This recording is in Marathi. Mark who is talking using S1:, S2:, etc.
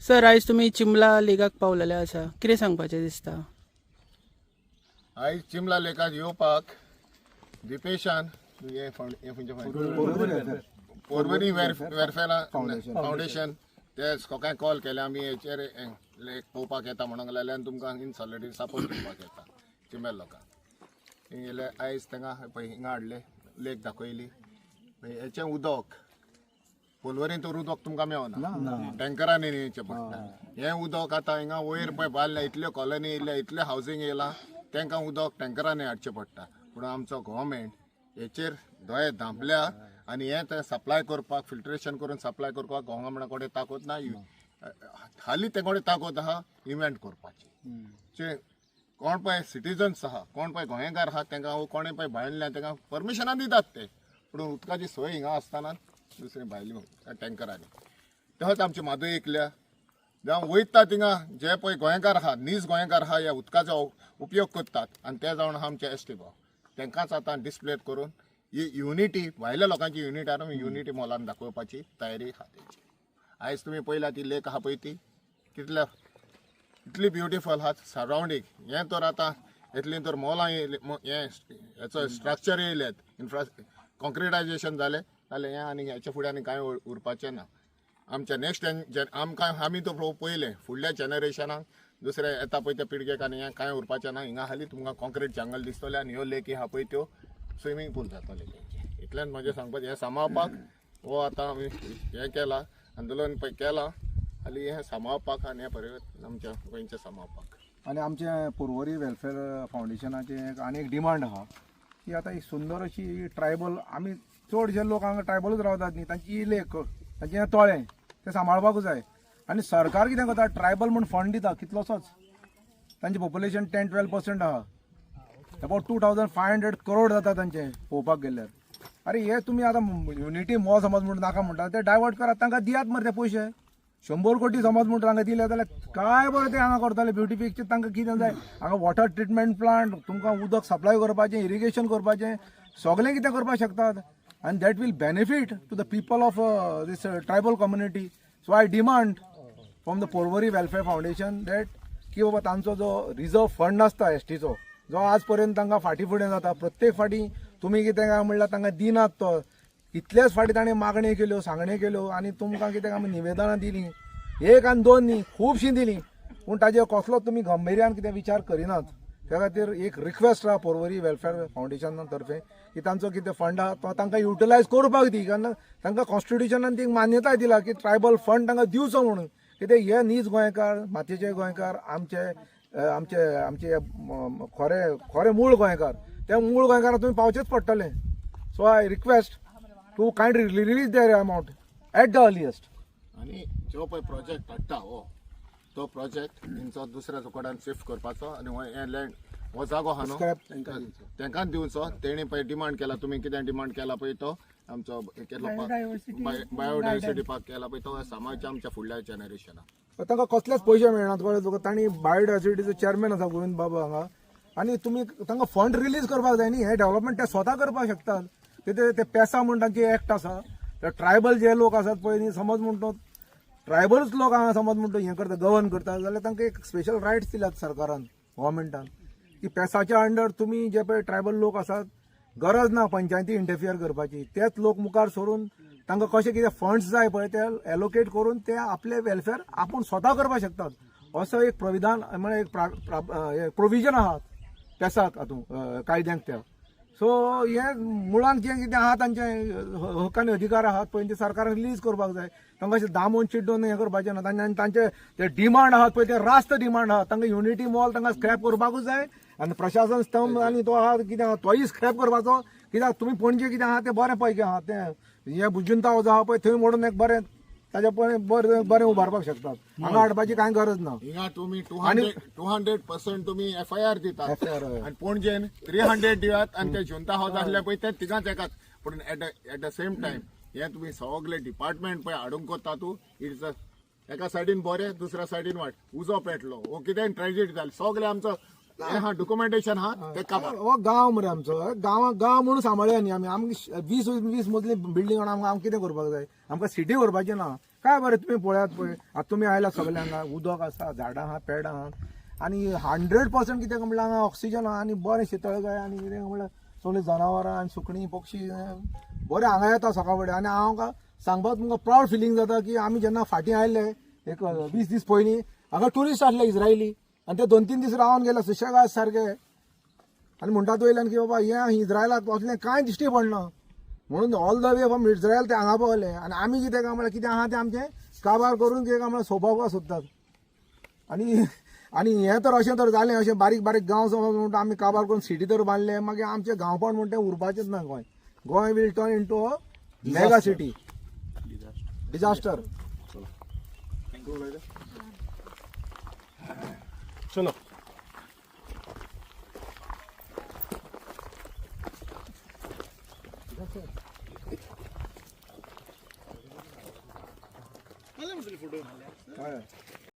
S1: सर आयज तुमी चिंबला लेगाक पावलेले आसा, कितें सांगपाचें दिसता?
S2: आयज चिंबला लेकाक येवपाक दिपेशान पोरबनी वेलफेअर फाउंडेशन ते सकाळी कॉल केले आमी हेचेर लेक पळोवपाक येता म्हणून लागले आनी तुमकां इन सॉलिडरी सपोर्ट करपाक येता चिंबल लोकांक गेले आयज तांकां पळय हिंगा हाडले लेक दाखयली हेचें उदक पोलवरीन तर उदक तुमकां मेळना टँकरांनी न्हेवचें पडटा हें उदक आतां हिंगा वयर पळय बांदल्या इतल्यो कॉलनी येयल्या इतलें हावजींग येयलां तांकां उदक टँकरांनी हाडचें पडटा पूण आमचो गव्हर्मेंट हेचेर दोळे धांपल्या आनी हें ते सप्लाय करपाक फिल्ट्रेशन करून सप्लाय करपाक गव्हर्मेंटा कडेन ताकद ना हालीं ते कडेन ताकद आहा इव्हेंट करपाची कोण पळय सिटीजन्स आहा कोण पळय गोंयकार आहा तांकां कोणें पळय भायल्या तांकां परमिशनां दितात ते पूण उदकाची सोय हिंगा आसतना दुसरी भायली टँकरांनी तशेंच आमची मादू ऐकल्या जावं वयता थिंगा जे पळय गोंयकार आहा नीज गोंयकार आहा ह्या उदकाचो उपयोग करतात आनी ते जावन आमचे एसटी भाव तांकांच आतां डिस्प्ले करून ही युनिटी भायल्या लोकांची युनिटी आहा युनिटी मोलान दाखोवपाची तयारी आहा तेची आयज तुमी पळयला ती लेक आहा पळय ती कितल्या इतली ब्युटिफूल आहा सरावंडींग हें तर आतां इतलीं तर मोलां हेचो स्ट्रक्चर येयलेत कॉन्क्रिटायजेशन जालें जाल्यार हें आनी हेच्या फुडें आनी कांय उरपाचें ना आमच्या नेक्स्ट आमकां आमी तो पळयलें फुडल्या जनरेशनाक दुसरे येता पळय त्या पिळगेक आनी हें कांय उरपाचें ना हिंगा हालीं तुमकां कॉन्क्रीट जंगल दिसतलें आनी ह्यो लेकी आहा पळय त्यो स्विमींग पूल जातले इतल्यान म्हजें सांगपाचें हें सांबाळपाक हो आतां आमी हें केलां आंदोलन पळय केलां हालीं हें सांबाळपाक आनी हें परत आमच्या गोंयचें सांबाळपाक
S3: आनी आमचे पर्वरी वेलफेअर फाउंडेशनाचें आनी एक डिमांड आहा की आतां ही सुंदर अशी ट्रायबल आमी चडशे लोक हांगा ट्रायबलूच रावतात न्ही तांची लेक तांचें हें तळें तें सांबाळपाकूच जाय आनी सरकार कितें करता ट्रायबल म्हूण फंड दिता कितलोसोच तांचें पॉप्युलेशन 10-12% आहा अबावट 2500 करोड जाता तांचें पळोवपाक गेल्यार अरे हे तुमी आतां युनिटी मॉल समज म्हूण नाका म्हणटा ते डायवर्ट करात तांकां दियात मरे ते पयशे 100 कोटी समज म्हूण तांकां दिले जाल्यार काय बरें ते हांगा करताले ब्युटिफिकेशन तांकां कितें जाय हांगा वॉटर ट्रिटमेंट प्लांट तुमकां उदक सप्लाय करपाचें इरिगेशन करपाचें सगळें कितें करपाक शकतात and that will benefit to the people of this tribal community. So I demand from the Porvory Welfare Foundation that की बाबा तांचो जो रिजर्व फंड आसता एसटीचो जो आज पर्यंत तांकां फाटी फुडें जाता प्रत्येक फाटी तुमी कितें काय म्हणल्यार तांकां दिनात तो कितलेच फाटी ताणें मागण्यो केल्यो सांगण्यो केल्यो आनी तुमकां कितें आमी निवेदनां दिलीं एक आनी दोन न्ही खुबशीं दिलीं पूण ताजेर कसलो तुमी गंभीर्यान कितें विचार करिनात त्या खातीर एक रिक्वेस्ट आहा पोरवरी वेलफेअर फाउंडेशना तर्फे की तांचो कितें फंड आहा तो तांकां युटिलायज करपाक दी कारण तांकां कॉन्स्टिट्युशनान ती मान्यताय दिला की ट्रायबल फंड तांकां दिवचो म्हणून कितें हे नीज गोंयकार मातयेचे गोंयकार आमचे आमचे आमचे खरे मूळ गोंयकार त्या मूळ गोंयकारांक तुमी पावचेच पडटलें so I request to kindly release their amount at the earliest
S2: आनी जो पळय प्रोजेक्ट हाडटा हो तो प्रोजेक्ट तेंचो दुसऱ्या कडेन शिफ्ट करपाचो आनी हे लँड हो जागो आहा न्हू तांकां दिवचो तेणी पळय डिमांड केला तुमी कितें डिमांड केला पळय तो आमचो केलो बायोडायवर्सिटी पार्क केला पळय तो सांबाळचे आमच्या फुडल्या जनरेशनाक
S3: तांकां कसलेच पयशे मेळनात कळ्ळें तुका तांणी बायोडायवर्सिटीचो चेअरमॅन आसा गोविंद बाबा हांगा आनी तुमी तांकां फंड रिलीज करपाक जाय न्ही हे डेव्हलपमेंट ते स्वता करपाक शकतात ते पेसा म्हण तांची एक्ट आसा ते ट्रायबल जे लोक आसात पळय न्ही समज म्हणटा ट्रायबल्स लोक हांगा समज म्हणटा हें करता गवर्न करता जाल्यार तांकां एक स्पेशल रायट्स दिल्यात सरकारान गव्हर्मेंटान की पेसाच्या अंडर तुमी जे पळय ट्रायबल लोक आसात गरज ना पंचायती इंटरफियर करपाची तेच लोक मुखार सरून तांकां कशें कितें फंड्स जाय पळय ते एलोकेट करून ते आपले वेलफेअर आपूण स्वता करपाक शकतात असो एक प्रविधान म्हळ्यार एक प्रोविजन आहा पेसाक हातूंत कायद्यांक त्या सो हे मुळांक जें कितें आहा तांचे हक्क आनी अधिकार आहात पळय ते सरकारान रिलीज करपाक जाय तांकां अशें दामून चिड्डून हें करपाचें ना आनी तांचे ते डिमांड आहात पळय ते रास्त डिमांड आहात तांकां युनिटी मॉल तांकां स्क्रॅप करपाकूच जाय आनी प्रशासन स्तंभ आनी तो आहा कितें आहा तोय स्क्रॅप करपाचो कित्याक तुमी पणजे कितें आहा तें बरें पैकी आहा तें हें बुजुंता जो आहा पळय थंय मोडून एक बरें ताजे बरें उबारपाक शकतात हांगा हाडपाची कांय गरज ना
S2: हिंगा तुमी 200% तुमी FIR दितात आनी पणजेन 300 दियात आनी ते जुंता हावस आसले पळय ते तिगांच एकाच पूण एट द सेम टायम हे तुमी सगळे डिपार्टमेंट पळय हाडूंक कोत्ता तूं इट्स एका सायडीन बरें दुसऱ्या सायडीन वाट उजो पेटलो वो कितें ट्रेजिडी जाली सगळे आमचो हे हा डॉक्युमेंटेशन हा ते काबार
S3: हो गांव मरे आमचो गांव म्हणून सांबाळया न्ही आमी आमकां 20 मजली बिल्डींग आमकां कितें करपाक जाय आमकां सिटी करपाचें ना काय बरें तुमी पळयात पळय आतां तुमी आयला सगळे हांगा उदक आसा झाडां आहा पेड आहा आनी 100% कितें म्हणल्यार हांगा ऑक्सिजन आहा आनी बरें शितळगाय आनी कितें म्हणल्यार सगळीं जनावरां आनी सुकणीं पक्षी बरें हांगा येता सकाळ फुडें आनी हांव सांगपाक तुमकां प्रावड फिलींग जाता की आमी जेन्ना फाटीं आयले एक 20 दीस पयलीं हांगा ट्युरिस्ट आसले इज्रायली आनी ते 2-3 दीस रावन गेले सुशेगाद सारके आनी म्हणटात वयल्यान की बाबा हें इज्रायलाक वचलें कांय दिश्टी पडना म्हणून all the way from Israel ते हांगा पावले आनी आमी कितें काय म्हळ्यार कितें आहा तें आमचें काबार करून कितें काय म्हळ्यार सोंपोवपाक सोदतात आनी हें तर अशें तर जालें अशें बारीक बारीक गांव समज म्हणटा आमी काबार करून सिटी तर बांदले मागीर आमचें गांवपण म्हणटा तें उरपाचेंच ना Goa will turn into a mega city disaster
S4: चलो
S3: हय